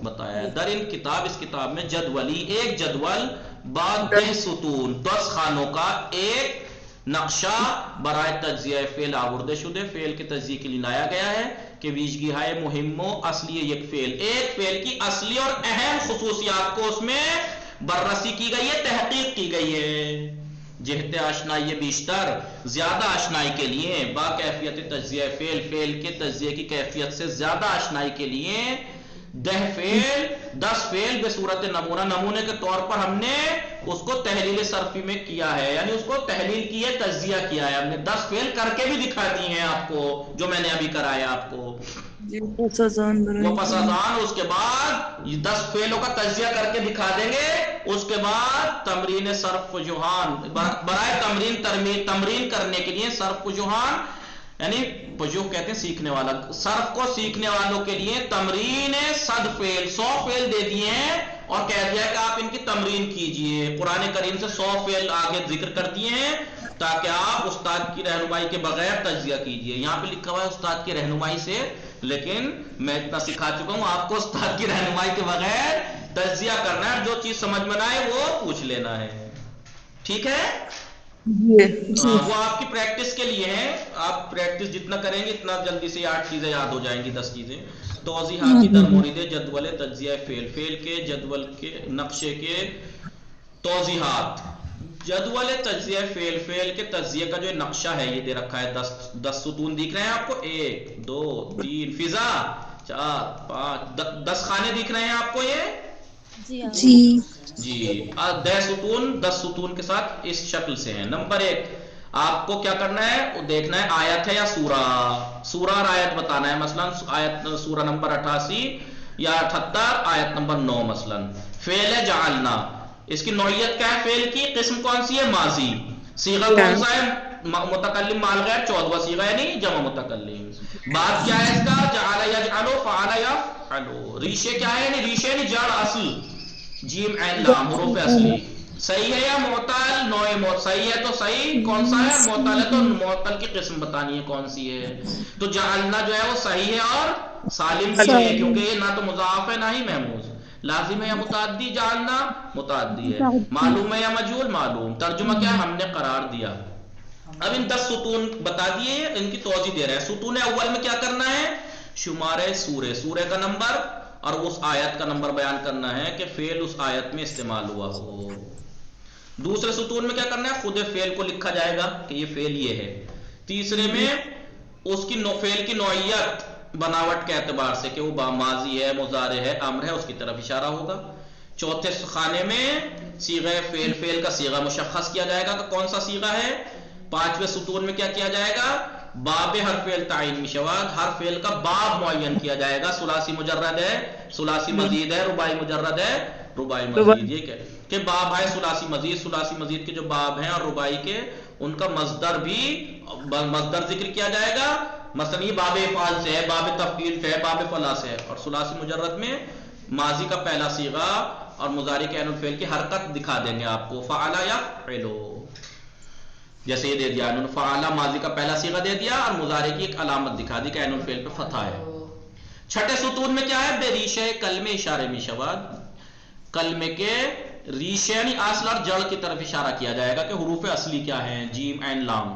بتایا ہے. در ان کتاب، اس کتاب میں جدولی ایک جدول بعد 10 ستون 10 خانوں کا ایک نقشہ برائے تجزیہ فعل آورده شده، فعل کے تجزیے کے لیے لایا گیا ہے کہ ویژگی ہے مہم و اصلی یک فعل، ایک فعل کی اصلی اور اہم خصوصیات کو اس میں بررسی کی گئی ہے، تحقیق کی گئی ہے. جہت آشنائی بیشتر، زیادہ آشنائی کے لیے، با کیفیت تجزیہ فعل، فعل کے تجزیے کی کیفیت سے زیادہ آشنائی کے لیے 10 فعل بصورت نمونہ، نمونے کے طور پر ہم نے اس کو تحلیل صرفی میں کیا ہے، یعنی اس کو تحلیل کی ہے، تجزیہ کیا ہے ہم نے. 10 فعل کر کے بھی دکھا دی ہیں آپ کو، جو میں نے ابھی کرایا آپ کو. وہ پس ازان اس کے بعد 10 فعلوں کا تجزیہ کر کے دکھا دیں گے. اس کے بعد تمرین صرف وجوہان، برائے تمرین کرنے کے لیے صرف وجوہان، یعنی وجوہ کہتے ہیں سیکھنے والا، صرف کو سیکھنے والوں کے لیے تمرین 100 فعل 100 فعل دے دیے ہیں اور کہہ دیا کہ آپ ان کی تمرین کیجئے. قرآن کریم سے 100 فعل آگے ذکر کر دیے ہیں تاکہ آپ استاد کی رہنمائی کے بغیر تجزیہ کیجئے. یہاں پہ لکھا ہوا ہے استاد کی رہنمائی سے، لیکن میں اتنا سکھا چکا ہوں آپ کو استاد کی رہنمائی کے بغیر تجزیہ کرنا ہے، جو چیز سمجھ میں نہ آئے وہ پوچھ لینا ہے. ٹھیک ہے؟ وہ آپ کی پریکٹس کے لیے ہے، آپ پریکٹس جتنا کریں گے اتنا جلدی سے 8 چیزیں یاد ہو جائیں گی، 10 چیزیں. توضیحاتی در مورد جدول تجزیہ فعل، فعل کے جدول کے نقشے کے توضیحات. جدول تجزیہ فعل، فعل کے تجزیے کا جو نقشہ ہے یہ دے رکھا ہے، 10 ستون دکھ رہے ہیں آپ کو، 1 2 3 فضا 4 5 10 خانے دکھ رہے ہیں آپ کو یہ جی 10 ستون کے ساتھ اس شکل سے ہیں. نمبر 1 آپ کو کیا کرنا ہے، وہ دیکھنا ہے آیت ہے یا سورہ اور آیت بتانا ہے. مثلا آیت سورہ نمبر 88 یا 78 آیت نمبر 9 مثلا. فعل ہے جعلنا، اس کی نوعیت کیا ہے، فعل کی قسم کون سی ہے، ماضی. صیغہ کون سا ہے، متکلم مال غیر 14واں صیغہ یعنی جمع متکلم. بات کیا ہے اس کا، جعل یجعل فعل یفعل. ریشے کیا ہے، یعنی ریشے یعنی جڑ اصل، جیم عین لام حروف اصلی. صحیح ہے یا معتل، نوع صحیح ہے تو صحیح کون سا ہے، معتل ہے تو معتل کی قسم بتانی ہے کون سی ہے. تو جعلنا جو ہے وہ صحیح ہے اور سالم بھی ہے، کیونکہ یہ نہ تو مضاف ہے نہ ہی محموز. لازم ہے یا متعدی، جعلنا متعدی ہے. معلوم ہے یا مجہول، معلوم. ترجمہ کیا ہے، ہم نے قرار دیا. اب ان 10 ستون بتا دیے، ان کی توضیح دے رہے ہیں. ستون اول میں کیا کرنا ہے، شمارے سورے کا نمبر اور اس آیت کا نمبر بیان کرنا ہے کہ فعل اس آیت میں استعمال ہوا ہو. دوسرے ستون میں کیا کرنا ہے، خود فعل کو لکھا جائے گا کہ یہ فعل یہ ہے. تیسرے میں اس کی فعل کی نوعیت بناوٹ کے اعتبار سے کہ وہ ماضی ہے، مضارع ہے، امر ہے، اس کی طرف اشارہ ہوگا. چوتھے خانے میں صیغہ فعل کا صیغہ مشخص کیا جائے گا کہ کون سا صیغہ ہے. پانچویں ستون میں کیا کیا جائے گا، باب ہر فعل تعین مشواد، ہر فعل کا باب معین کیا جائے گا. ثلاثی مجرد ہے، ثلاثی مزید ہے، رباعی مجرد ہے، رباعی مزید. یہ کہ باب ہے ثلاثی مزید کے جو باب ہیں اور رباعی کے ان کا مصدر بھی مصدر ذکر کیا جائے گا. مثلا یہ باب افعال سے ہے، باب تفعیل سے ہے، باب فلا سے ہے. اور ثلاثی مجرد میں ماضی کا پہلا صیغہ اور مضارع کے عین الفعل کی حرکت دکھا دیں گے آپ کو. فعل یفعل، جیسے یہ دے دیا فعل ماضی کا پہلا صیغہ دے دیا اور مضارع کی ایک علامت دکھا دی کہ عین الفعل پہ فتح ہے. چھٹے ستون میں کیا ہے، بے ریشہ کلمے اشارے میں شواد، کلمے کے ریشے یعنی اصل اور جڑ کی طرف اشارہ کیا جائے گا کہ حروف اصلی کیا ہیں، جیم عین لام.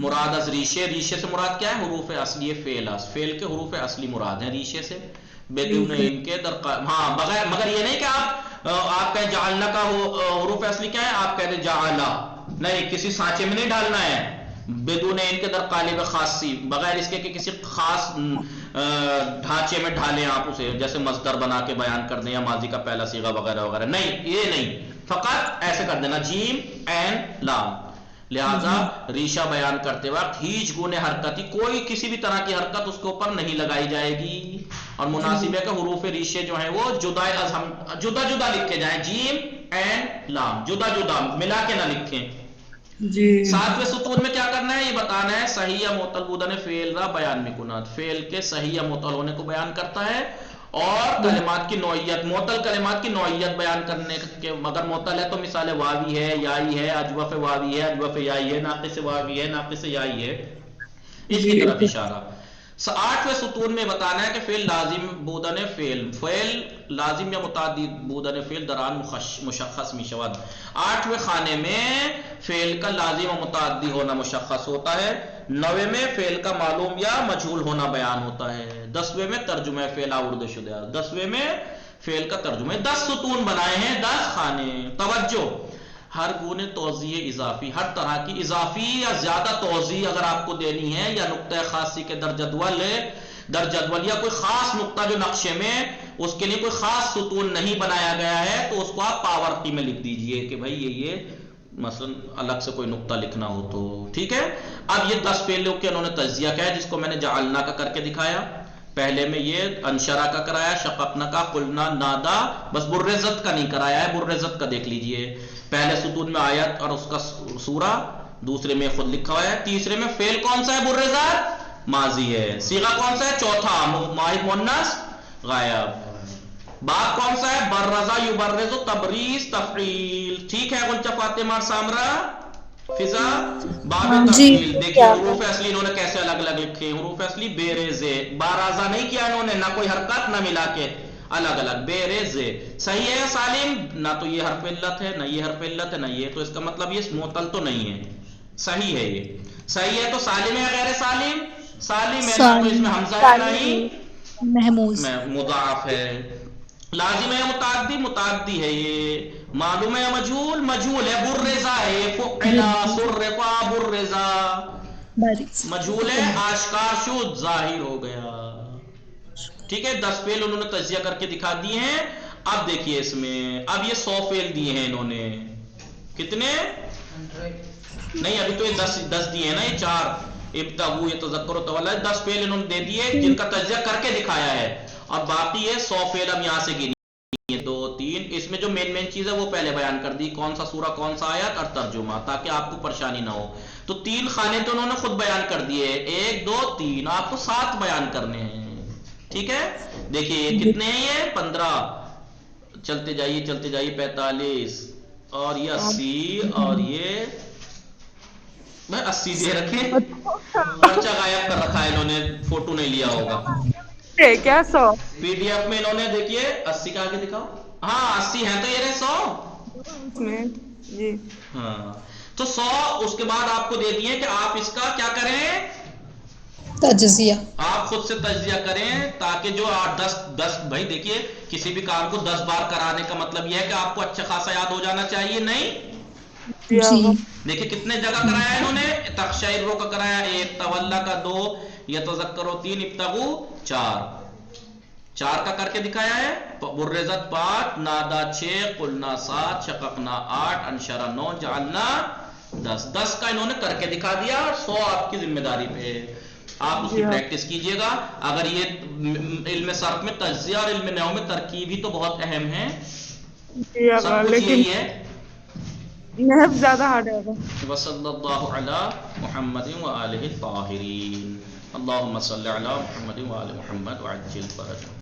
مراد از ریشے سے مراد کیا ہے، حروف اصلی. فعل کے حروف اصلی مراد ہیں ریشے سے، بدون ان کے ہاں بغیر، مگر یہ نہیں کہ آپ کہیں جعلنا کا حروف اصلی کیا ہے، آپ کہتے جعلا نہیں، کسی سانچے میں نہیں ڈالنا ہے. بدون ان کے در قالب خاصی، بغیر اس کے کہ کسی خاص ڈھانچے میں ڈھالیں آپ اسے، جیسے مصدر بنا کے بیان کر دیں یا ماضی کا پہلا صیغہ وغیرہ وغیرہ. نہیں، یہ نہیں، فقط ایسے کر دینا جیم عین لام. لہذا ریشہ بیان کرتے وقت ہیچ گونے حرکتی، کوئی کسی بھی طرح کی حرکت اس کے اوپر نہیں لگائی جائے گی. اور مناسب ہے کہ حروف ریشے جو ہیں وہ جدا جدا لکھے جائیں، جیم عین لام جدا جدا ملا کے نہ لکھیں. ساتویں ستون میں کیا کرنا ہے، یہ بتانا ہے صحیح یا معتل بودن فعل را بیان میں کنات، فعل کے صحیح یا معتل ہونے کو بیان کرتا ہے اور کلمات کی نوعیت، معطل کلمات کی نوعیت بیان کرنے کے، اگر معطل ہے تو مثال واوی ہے، یائی ہے، اجوف واوی ہے، اجوف یائی ہے، ناقص واوی ہے، ناقص یائی ہے، اس کی طرف اشارہ۔ 8ویں ستون میں بتانا ہے کہ فعل لازم بودن فعل لازم یا متعدی بودن فعل دران مشخص می شود۔ 8ویں خانے میں فعل کا لازم و متعدی ہونا مشخص ہوتا ہے۔ 9ویں میں فعل کا معلوم یا مجہول ہونا بیان ہوتا ہے۔ 10ویں میں ترجمہ فعل آورد شدہ۔ 10ویں میں فعل کا ترجمہ۔ 10 ستون بنائے ہیں، 10 خانے۔ توجہ، ہر گونے توضیح اضافی، ہر طرح کی اضافی یا زیادہ توضیح اگر آپ کو دینی ہے، یا نقطہ خاصی کے در جدول یا کوئی خاص نقطہ جو نقشے میں اس کے لیے کوئی خاص ستون نہیں بنایا گیا ہے، تو اس کو آپ پاور کی میں لکھ دیجئے کہ بھائی یہ مثلا الگ سے کوئی نقطہ لکھنا ہو تو ٹھیک ہے۔ اب یہ 10 پہلوں کے انہوں نے تجزیہ کیا ہے، جس کو میں نے جعلنا کا کر کے دکھایا۔ پہلے میں یہ انشرہ کا کرایا، شققنا کا، قلنا، نادا، بس برزت کا نہیں کرایا ہے، برزت کا دیکھ لیجئے۔ پہلے ستون میں آیت اور اس کا سورہ، دوسرے میں خود لکھا ہوا ہے، تیسرے میں فعل کون سا ہے؟ برزت ماضی ہے۔ صیغہ کون سا ہے؟ چوتھا واحد مؤنث غائب۔ باب کون سا ہے؟ برزا یبرز، تبریز، تفعیل۔ ٹھیک ہے غنچہ فاطمہ سامرا فضا؟ باب تفعیل دیکھیے حروف اصلی انہوں نے کیسے الگ الگ لکھے۔ حروف اصلی بیرزے، بارازہ نہیں کیا انہوں نے، نہ کوئی حرکت نہ ملا کے، الگ الگ بیرزے۔ صحیح ہے سالم؟ نہ تو یہ حرف علت ہے، نہ یہ حرف علت ہے، نہ یہ، تو اس کا مطلب یہ معطل تو نہیں ہے، صحیح ہے۔ یہ صحیح ہے تو سالم ہے، غیر سالم؟ سالم ہے نا، تو اس میں حمزہ ہے نہیں، محموز مضاعف ہے۔ لازم ہے متعدی؟ متعدی ہے یہ۔ معلوم ہے مجہول؟ مجہول ہے۔ برزا ہے، فعلا، صرفا، برزا، مجہول ہے، آشکار شد، ظاہر ہو گیا۔ ٹھیک ہے، 10 فعل انہوں نے تجزیہ کر کے دکھا دیے ہیں۔ اب دیکھیے اس میں، اب یہ 100 فعل دیے ہیں انہوں نے، کتنے؟ نہیں ابھی تو یہ 10 دیے ہیں نا، یہ 4 ابتغوا یتذکر تولا، 10 فعل انہوں نے دے دیے جن کا تجزیہ کر کے دکھایا ہے، اور باقی یہ 100 فعل ہم یہاں سے گنی 2 3۔ اس میں جو مین چیز ہے وہ پہلے بیان کر دی، کون سا سورہ، کون سا آیت اور ترجمہ، تاکہ آپ کو پریشانی نہ ہو۔ تو 3 خانے تو انہوں نے خود بیان کر دیے، 1 2 3، آپ کو 7 بیان کرنے ہیں۔ ٹھیک ہے، دیکھیے یہ کتنے ہیں؟ یہ 15، چلتے جائیے 45، اور یہ 80، اور یہ 80 دے رکھے، خرچہ غائب کر رکھا ہے انہوں نے، فوٹو نہیں لیا ہوگا کیا 100 پی ڈی ایف میں انہوں نے۔ دیکھیے 80 کا آگے دکھاؤ، ہاں 80 ہے تو یہ رہے 100 اس میں جی، ہاں تو 100 اس کے بعد آپ کو دے دیے کہ آپ اس کا کیا کریں؟ تجزیہ، آپ خود سے تجزیہ کریں، تاکہ جو 10 بھائی دیکھیے کسی بھی کام کو 10 بار کرانے کا مطلب یہ ہے کہ آپ کو اچھا خاصا یاد ہو جانا چاہیے، نہیں؟ جی دیکھیں کتنے جگہ کرایا انہوں نے، تخشعر کا کرایا 1، تولا کا 2، یتذکر 3، ابتغوا 4 کا کر کے دکھایا ہے، برزت 5، نادا 6، قلنا 7، شققنا 8، انشرہ 9، جعلنا 10 کا انہوں نے کر کے دکھا دیا، اور 100 آپ کی ذمہ داری پہ ہے، آپ اس کی پریکٹس کیجئے گا۔ اگر یہ علم صرف میں تجزیہ اور علم نحو میں ترکیب ہی تو بہت اہم ہے، سب کچھ یہی ہے۔ نحو زیادہ ہارڈ ہے۔ وصلی اللہ علی محمد وآلہ الطاہرین، اللہم صلی علی محمد وآل محمد وعجل فرجہ۔